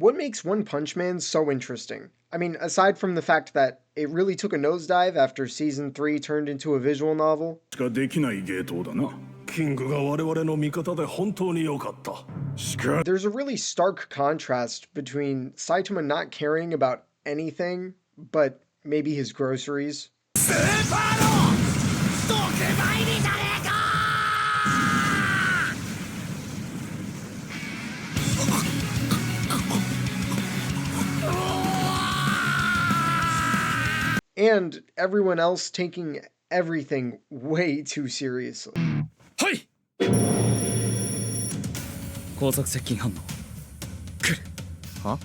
What makes One Punch Man so interesting? I mean, aside from the fact that it really took a nosedive after season 3 turned into a visual novel, there's a really stark contrast between Saitama not caring about anything but maybe his groceries. And everyone else taking everything way too seriously. Hey! Huh?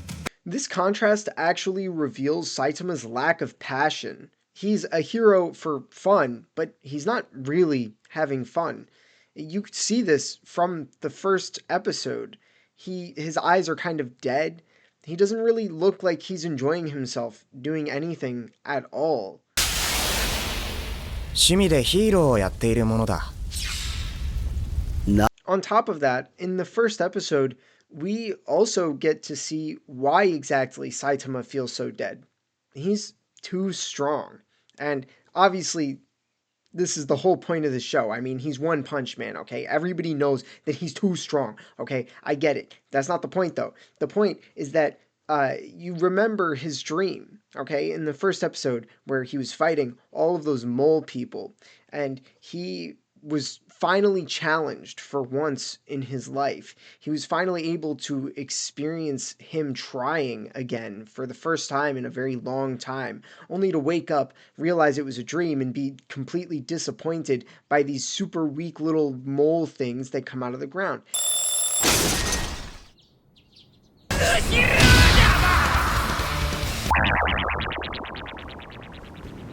This contrast actually reveals Saitama's lack of passion. He's a hero for fun, but he's not really having fun. You could see this from the first episode. His eyes are kind of dead. He doesn't really look like he's enjoying himself doing anything at all. On top of that, in the first episode, we also get to see why exactly Saitama feels so dead. He's too strong. And obviously, this is the whole point of the show. I mean, he's One Punch Man, okay? Everybody knows that he's too strong, okay? I get it. That's not the point, though. The point is that you remember his dream, okay? In the first episode where he was fighting all of those mole people, and he was finally challenged for once in his life. He was finally able to experience him trying again for the first time in a very long time, only to wake up, realize it was a dream, and be completely disappointed by these super weak little mole things that come out of the ground.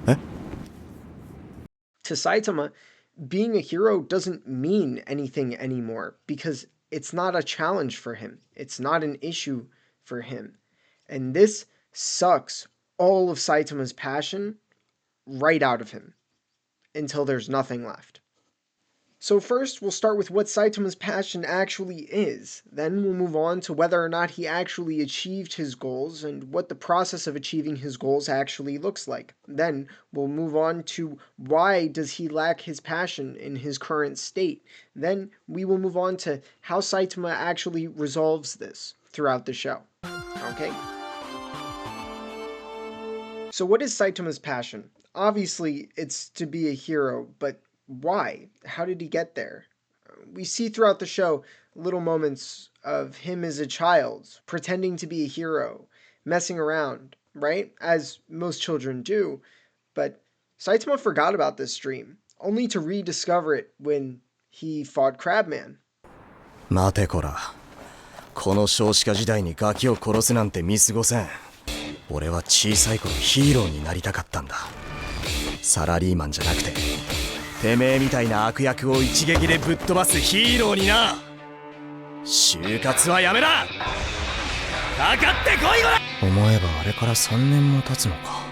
Huh? To Saitama, being a hero doesn't mean anything anymore because it's not a challenge for him. It's not an issue for him. And this sucks all of Saitama's passion right out of him until there's nothing left. So first, we'll start with what Saitama's passion actually is. Then we'll move on to whether or not he actually achieved his goals and what the process of achieving his goals actually looks like. Then we'll move on to why does he lack his passion in his current state. Then we will move on to how Saitama actually resolves this throughout the show. Okay? So what is Saitama's passion? Obviously, it's to be a hero, but why? How did he get there? We see throughout the show little moments of him as a child, pretending to be a hero, messing around, right? As most children do. But Saitama forgot about this dream, only to rediscover it when he fought Crabman. 待てこら。この少子化時代にガキを殺すなんて見過ごせん。俺は小さい頃ヒーローになりたかったんだ。サラリーマンじゃなくて。てめえみたいな悪役を一撃でぶっ飛ばすヒーローにな。就活はやめな。かかってこいこら。思えばあれから3年も経つのか。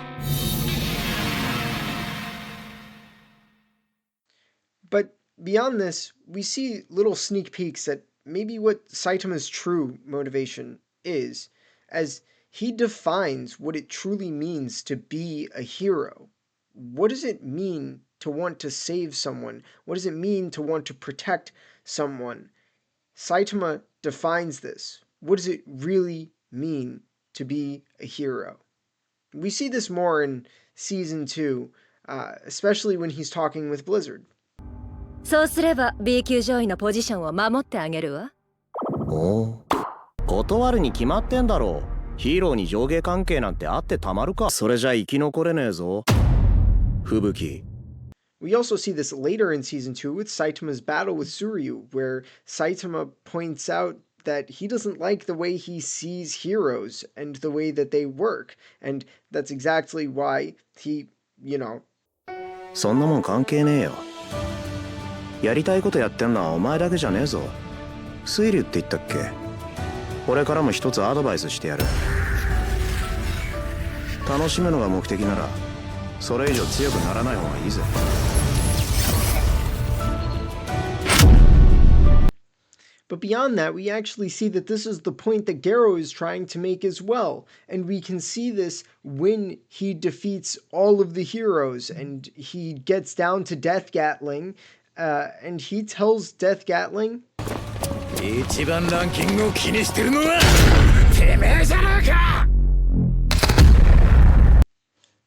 But beyond this, we see little sneak peeks at maybe what Saitama's true motivation is, as he defines what it truly means to be a hero. What does it mean to want to save someone? What does it mean to want to protect someone? Saitama defines this. What does it really mean to be a hero? We see this more in Season 2, especially when he's talking with Blizzard. そうすれば B 級上位のポジションを守ってあげるわ。おお、断るに決まってんだろう。ヒーローに上下関係なんてあってたまるか。それじゃ生き残れねえぞ。吹雪。We also see this later in Season 2 with Saitama's battle with Suryu, where Saitama points out that he doesn't like the way he sees heroes and the way that they work, and that's exactly why he, そんなもん関係ねえよ。やりたいことやってんのはお前だけじゃねえぞ。水流って言ったっけ？俺からも一つアドバイスしてやる。楽しむのが目的なら、それ以上強くならない方がいいぜ。But beyond that, we actually see that this is the point that Garo is trying to make as well. And we can see this when he defeats all of the heroes and he gets down to Death Gatling. And he tells Death Gatling,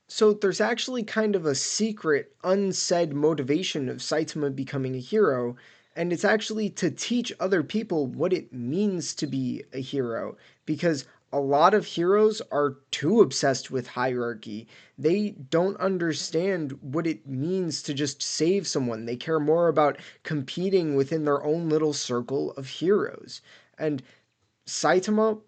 so there's actually kind of a secret, unsaid motivation of Saitama becoming a hero, and it's actually to teach other people what it means to be a hero, because a lot of heroes are too obsessed with hierarchy. They don't understand what it means to just save someone. They care more about competing within their own little circle of heroes. And Saitama,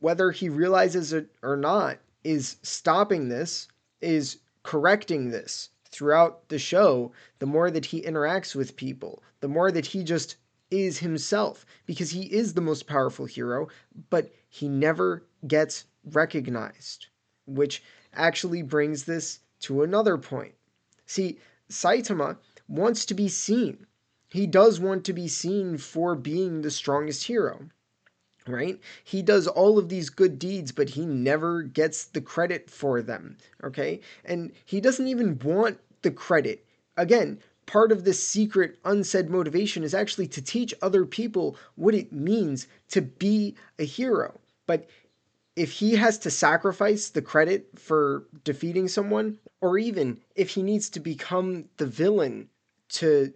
whether he realizes it or not, is stopping this, is correcting this throughout the show. The more that he interacts with people, the more that he just is himself, because he is the most powerful hero, but he never gets recognized, which actually brings this to another point. See, Saitama wants to be seen. He does want to be seen for being the strongest hero, right? He does all of these good deeds, but he never gets the credit for them, okay? And he doesn't even want the credit. Again, part of this secret, unsaid motivation is actually to teach other people what it means to be a hero. But if he has to sacrifice the credit for defeating someone, or even if he needs to become the villain to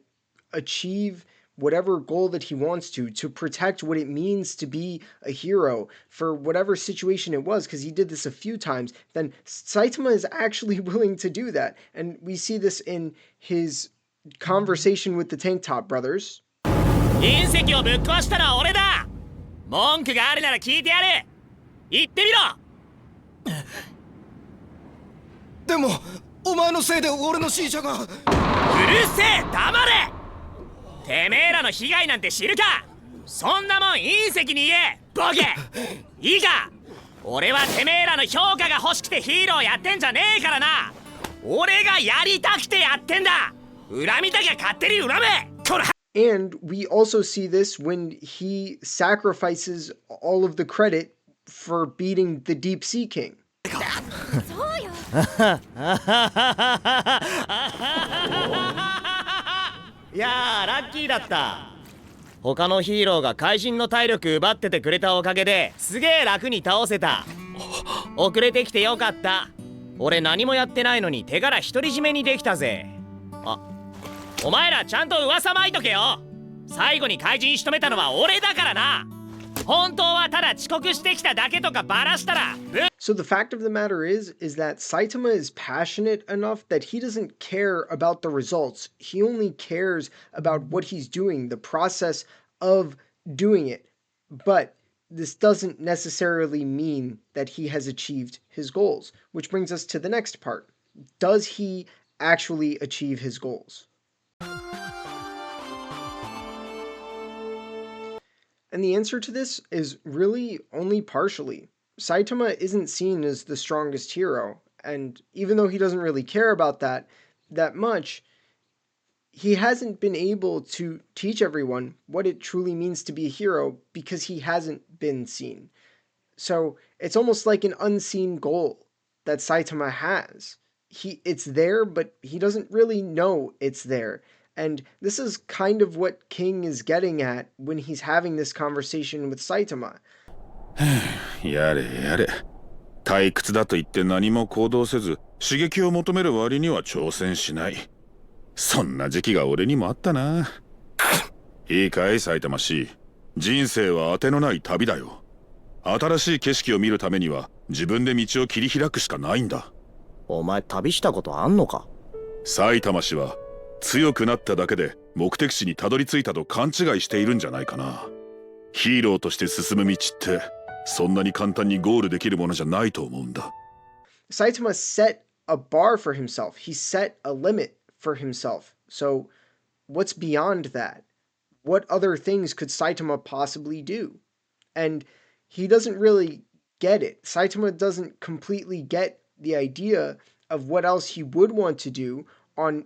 achieve whatever goal that he wants to protect what it means to be a hero for whatever situation it was, because he did this a few times, then Saitama is actually willing to do that. And we see this in his conversation with the Tank Top brothers. 隕石をぶっ壊したのは俺だ。文句があるなら聞いてやる。言ってみろ。でもお前のせいで俺の新車が。うるせえ、黙れ。てめえらの被害なんて知るか。そんなもん隕石に言え、ボケ。いいか。俺はてめえらの評価が欲しくてヒーローやってんじゃねえからな。俺がやりたくてやってんだ。恨みたきゃ勝手に恨め。こら。And we also see this when he sacrifices all of the credit for beating the Deep Sea King. いやー、ラッキーだった。他のヒーローが怪人の体力奪っててくれたおかげですげえ楽に倒せた。遅れてきてよかった。俺何もやってないのに手柄独り占めにできたぜ。あ、お前らちゃんと噂まいとけよ。最後に怪人仕留めたのは俺だからな。本当はただ遅刻してきただけとかバラしたら。So the fact of the matter is that Saitama is passionate enough that he doesn't care about the results. He only cares about what he's doing, the process of doing it. But this doesn't necessarily mean that he has achieved his goals, which brings us to the next part. Does he actually achieve his goals? And the answer to this is really only partially. Saitama isn't seen as the strongest hero, and even though he doesn't really care about that much, he hasn't been able to teach everyone what it truly means to be a hero because he hasn't been seen. So it's almost like an unseen goal that Saitama has. It's there, but he doesn't really know it's there. And this is kind of what King is getting at when he's having this conversation with Saitama. やれやれ。退屈だと言って何も行動せず、刺激を求める割には挑戦しない。そんな時期が俺にもあったな。いいかい、埼玉氏。人生は当てのない旅だよ。新しい景色を見るためには自分で道を切り開くしかないんだ。お前旅したことあんのか。埼玉氏は強くなっただけで目的地にたどり着いたと勘違いしているんじゃないかな。ヒーローとして進む道ってそんなに簡単にゴールできるものじゃないと思うんだ。Saitama set a bar for himself. He set a limit for himself. So what's beyond that? What other things could Saitama possibly do? And he doesn't really get it. Saitama doesn't completely get the idea of what else he would want to do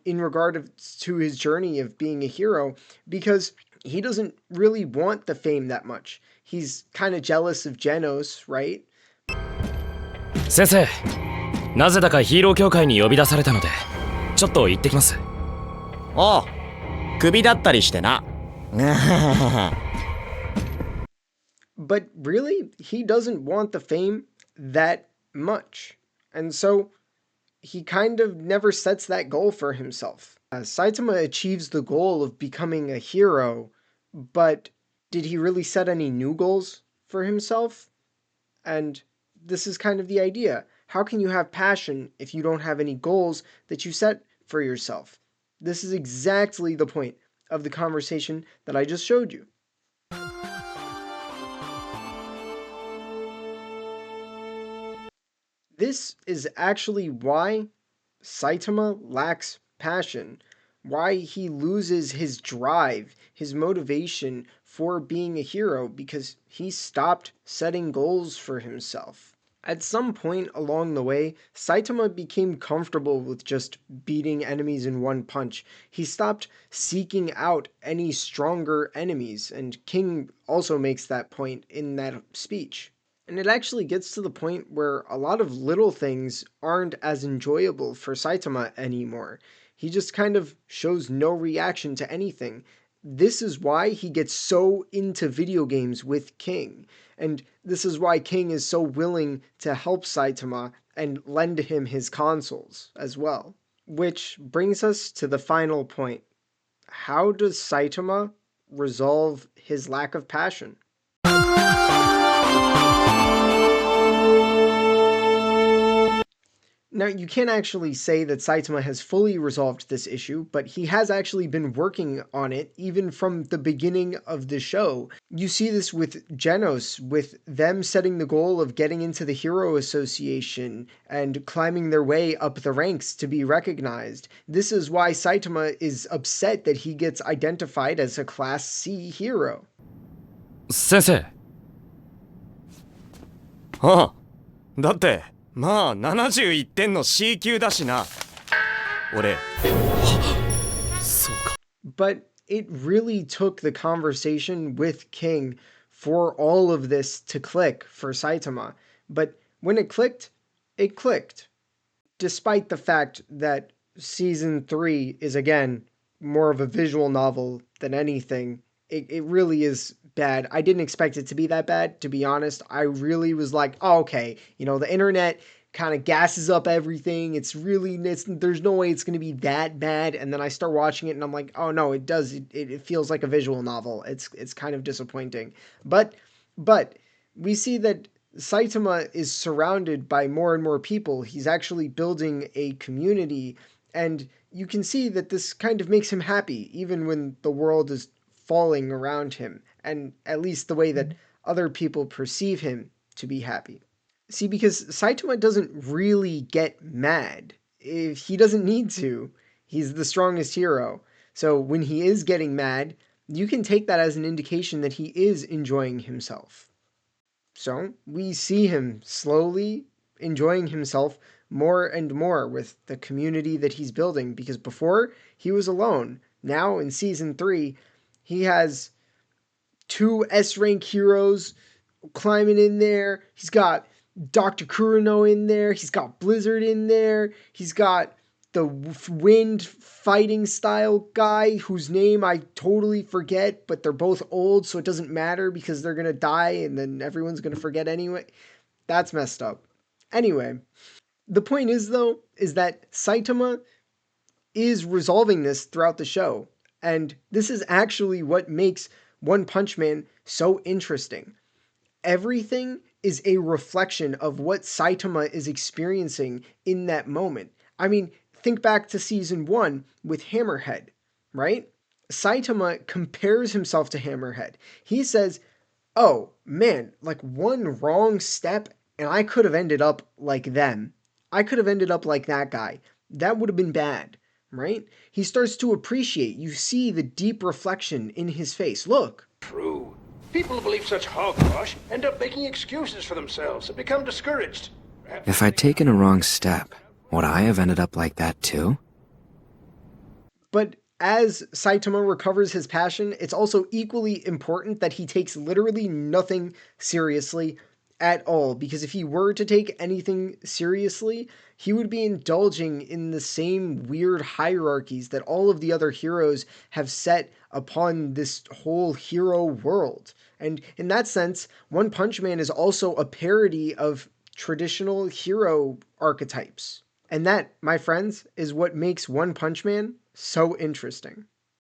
in regard to his journey of being a hero, because He doesn't really want the fame that much. He's kind of jealous of Genos, right? 先生、なぜだかヒーロー協会に呼び出されたので、ちょっと行ってきます。おう、クビだったりしてな。But really, he doesn't want the fame that much. And so he kind of never sets that goal for himself. Saitama achieves the goal of becoming a hero, but did he really set any new goals for himself? And this is kind of the idea. How can you have passion if you don't have any goals that you set for yourself? This is exactly the point of the conversation that I just showed you. This is actually why Saitama lacks passion, why he loses his drive, his motivation for being a hero, because he stopped setting goals for himself. At some point along the way, Saitama became comfortable with just beating enemies in one punch. He stopped seeking out any stronger enemies, and King also makes that point in that speech. And it actually gets to the point where a lot of little things aren't as enjoyable for Saitama anymore. He just kind of shows no reaction to anything. This is why he gets so into video games with King. And this is why King is so willing to help Saitama and lend him his consoles as well. Which brings us to the final point. How does Saitama resolve his lack of passion? Now, you can't actually say that Saitama has fully resolved this issue, but he has actually been working on it even from the beginning of the show. You see this with Genos, with them setting the goal of getting into the Hero Association and climbing their way up the ranks to be recognized. This is why Saitama is upset that he gets identified as a Class C hero. 先生。ああ、だってまあ71点の C 級だしな。俺。そうか。But it really took the conversation with King for all of this to click for Saitama. But when it clicked, it clicked. Despite the fact that Season 3 is, again, more of a visual novel than anything, it really is bad. I didn't expect it to be that bad, to be honest. I really was like, oh, okay, the internet kind of gasses up everything. There's no way it's going to be that bad. And then I start watching it and I'm like, oh no, it does. It feels like a visual novel. It's kind of disappointing. But we see that Saitama is surrounded by more and more people. He's actually building a community, and you can see that this kind of makes him happy, even when the world is falling around him, and at least the way that other people perceive him to be happy. See, because Saitama doesn't really get mad. If he doesn't need to. He's the strongest hero. So when he is getting mad, you can take that as an indication that he is enjoying himself. So we see him slowly enjoying himself more and more with the community that he's building, because before he was alone. Now in Season 3, he has 2 S-rank heroes climbing in there. He's got Dr. Kurano in there. He's got Blizzard in there. He's got the wind fighting style guy whose name I totally forget, but they're both old, so it doesn't matter because they're going to die and then everyone's going to forget anyway. That's messed up. Anyway, the point is, though, is that Saitama is resolving this throughout the show. And this is actually what makes One Punch Man so interesting. Everything is a reflection of what Saitama is experiencing in that moment. I mean, think back to Season 1 with Hammerhead, right? Saitama compares himself to Hammerhead. He says, oh man, like one wrong step and I could have ended up like them. I could have ended up like that guy. That would have been bad. Right? He starts to appreciate. You see the deep reflection in his face. Look. True. People who believe such hogwash end up making excuses for themselves and become discouraged. If I'd taken a wrong step, would I have ended up like that too? But as Saitama recovers his passion, it's also equally important that he takes literally nothing seriously at all. Because if he were to take anything seriously, he would be indulging in the same weird hierarchies that all of the other heroes have set upon this whole hero world. And in that sense, One Punch Man is also a parody of traditional hero archetypes. And that, my friends, is what makes One Punch Man so interesting.